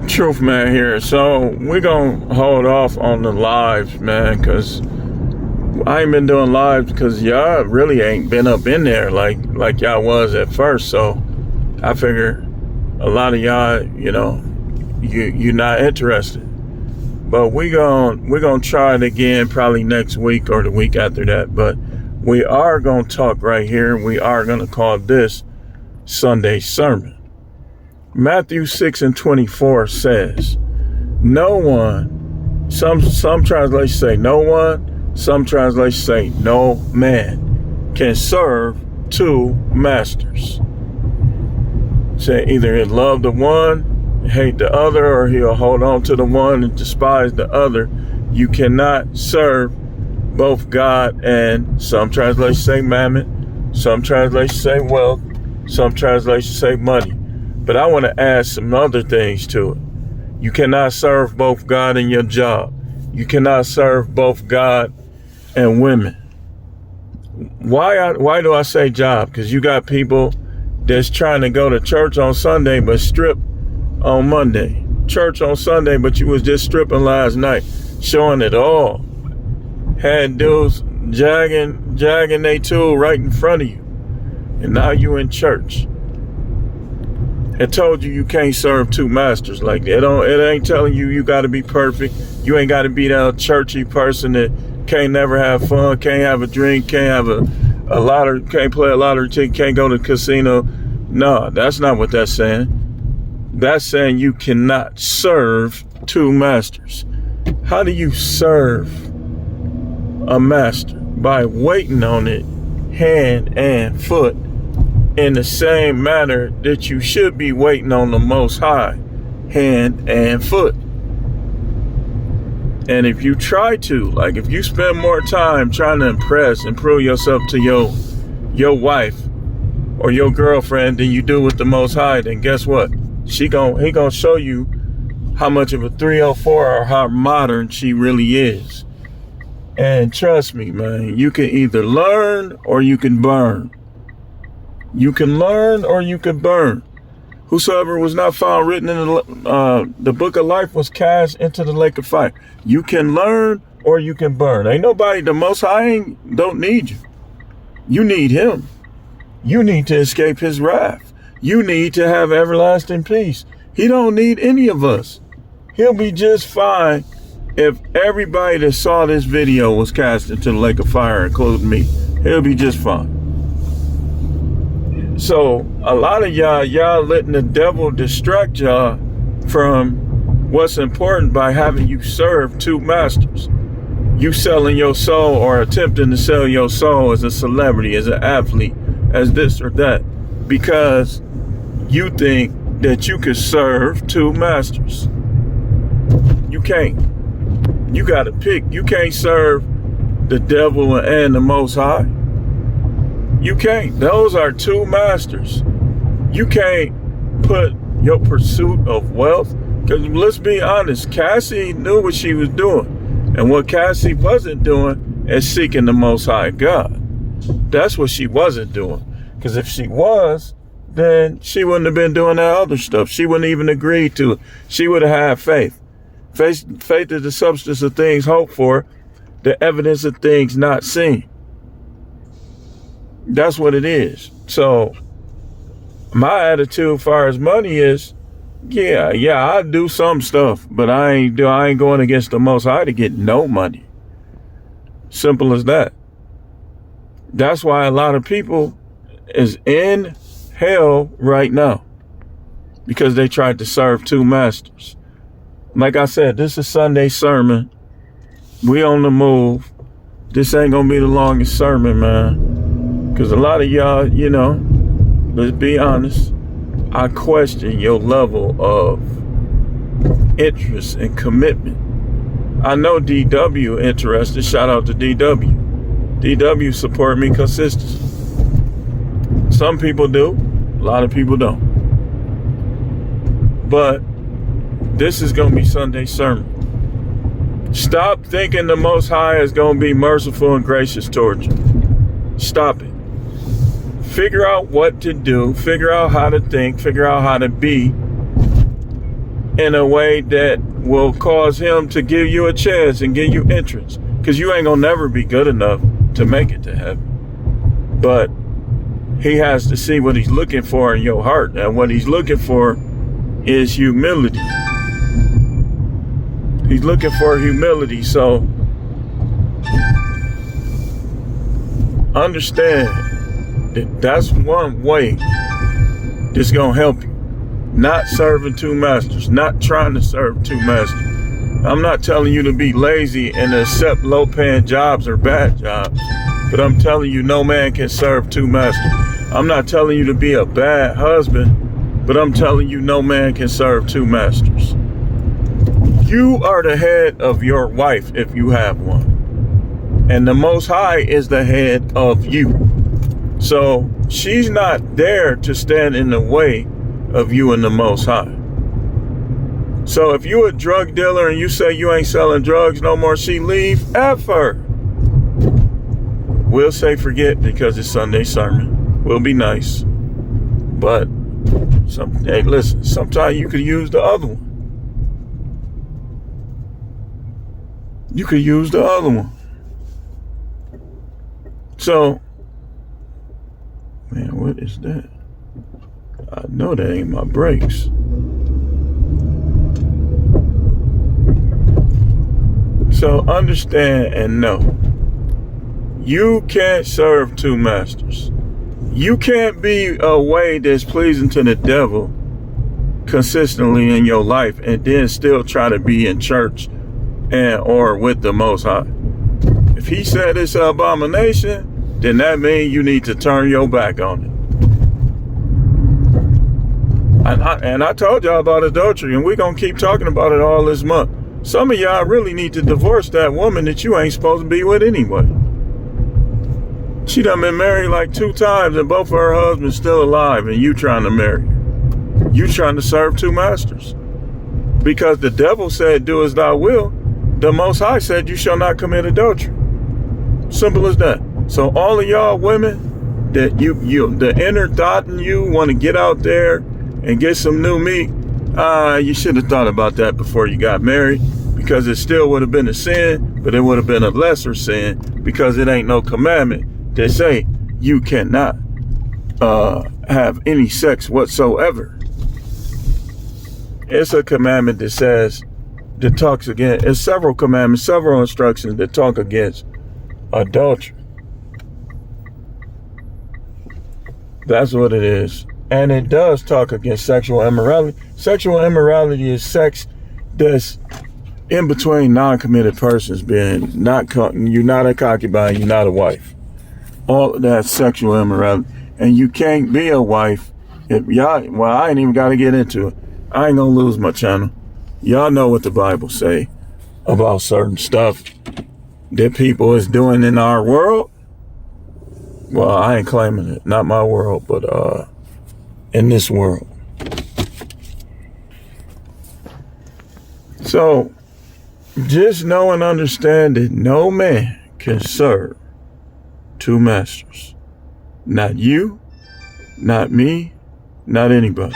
Truth Man here. So we're gonna hold off on the lives, man, because I ain't been doing lives because y'all really ain't been up in there like y'all was at first. So I figure a lot of y'all, you're not interested. But we're gonna try it again probably next week or the week after that. But we are gonna talk right here. We are gonna call this Sunday Sermon. Matthew 6:24 says, no one, some translations say no one, some translations say no man can serve two masters. Say either he'll love the one, hate the other, or he'll hold on to the one and despise the other. You cannot serve both God and, some translations say mammon, some translations say wealth, some translations say money. But I want to add some other things to it. You cannot serve both God and your job. You cannot serve both God and women. Why do I say job? Because you got people that's trying to go to church on Sunday but strip on Monday. Church on Sunday, but you was just stripping last night, showing it all. Had dudes jagging they tool right in front of you. And now you in church. It told you can't serve two masters like that. It ain't telling you got to be perfect. You ain't got to be that churchy person that can't never have fun, can't have a drink, can't have a lottery, can't play a lottery ticket, can't go to the casino. No, that's not what that's saying. That's saying you cannot serve two masters. How do you serve a master? By waiting on it hand and foot, in the same manner that you should be waiting on the Most High, hand and foot. And if you try to, like if you spend more time trying to impress and prove yourself to your wife or your girlfriend than you do with the Most High, then guess what? He gonna show you how much of a 304 or how modern she really is. And trust me, man, you can either learn or you can burn. You can learn or you can burn. Whosoever was not found written in the book of life was cast into the lake of fire. You can learn or you can burn. Ain't nobody, the Most High don't need you. You need him. You need to escape his wrath. You need to have everlasting peace. He don't need any of us. He'll be just fine if everybody that saw this video was cast into the lake of fire, including me. He'll be just fine. So a lot of y'all letting the devil distract y'all from what's important by having you serve two masters. You selling your soul or attempting to sell your soul as a celebrity, as an athlete, as this or that, because you think that you could serve two masters. You can't. You got to pick. You can't serve the devil and the Most High. You can't. Those are two masters. You can't put your pursuit of wealth, because let's be honest, Cassie knew what she was doing. And what Cassie wasn't doing is seeking the Most High God. That's what she wasn't doing. Because if she was, then she wouldn't have been doing that other stuff. She wouldn't even agree to it. She would have had faith. Faith is the substance of things hoped for, the evidence of things not seen. That's what it is. So my attitude as far as money is, yeah, I do some stuff, but I ain't going against the Most High to get no money. Simple as that. That's why a lot of people is in hell right now, because they tried to serve two masters. Like I said, this is Sunday sermon. We on the move. This ain't gonna be the longest sermon, man. Because a lot of y'all, let's be honest, I question your level of interest and commitment. I know DW interested. Shout out to DW. DW support me consistently. Some people do. A lot of people don't. But this is going to be Sunday sermon. Stop thinking the Most High is going to be merciful and gracious towards you. Stop it. Figure out what to do. Figure out how to think. Figure out how to be. in a way that will cause him to give you a chance and give you entrance. Because you ain't gonna never be good enough to make it to heaven. But he has to see what he's looking for in your heart. And what he's looking for is humility. He's looking for humility. So understand that that's one way that's gonna help you. Not serving two masters, not trying to serve two masters. I'm not telling you to be lazy and accept low-paying jobs or bad jobs, but I'm telling you no man can serve two masters. I'm not telling you to be a bad husband, but I'm telling you no man can serve two masters. You are the head of your wife if you have one, and the Most High is the head of you. So she's not there to stand in the way of you and the Most High. So if you a drug dealer and you say you ain't selling drugs no more, she leave, F her. We'll say forget because it's Sunday sermon. We'll be nice. But hey, listen, sometimes you could use the other one. You could use the other one. So, man, what is that? I know that ain't my brakes. So understand and know, you can't serve two masters. You can't be a way that's pleasing to the devil consistently in your life and then still try to be in church and or with the Most High. If he said it's an abomination, then that means you need to turn your back on it. And I told y'all about adultery, and we're going to keep talking about it all this month. Some of y'all really need to divorce that woman that you ain't supposed to be with anyway. She done been married like 2 times, and both of her husbands still alive, and you trying to marry her. You trying to serve two masters. Because the devil said, do as thou will. The Most High said, you shall not commit adultery. Simple as that. So all of y'all women that the inner thought in you want to get out there and get some new meat, you should have thought about that before you got married, because it still would have been a sin, but it would have been a lesser sin, because it ain't no commandment that say you cannot have any sex whatsoever. It's a commandment that says, that talks against, it's several commandments, several instructions that talk against adultery. That's what it is. And it does talk against sexual immorality. Sexual immorality is sex that's in between non-committed persons, being you're not a concubine, you're not a wife. All of that sexual immorality. And you can't be a wife if y'all, well, I ain't even got to get into it. I ain't gonna lose my channel. Y'all know what the Bible say about certain stuff that people is doing in our world. Well, I ain't claiming it. Not my world, but in this world. So, just know and understand that no man can serve two masters. Not you, not me, not anybody.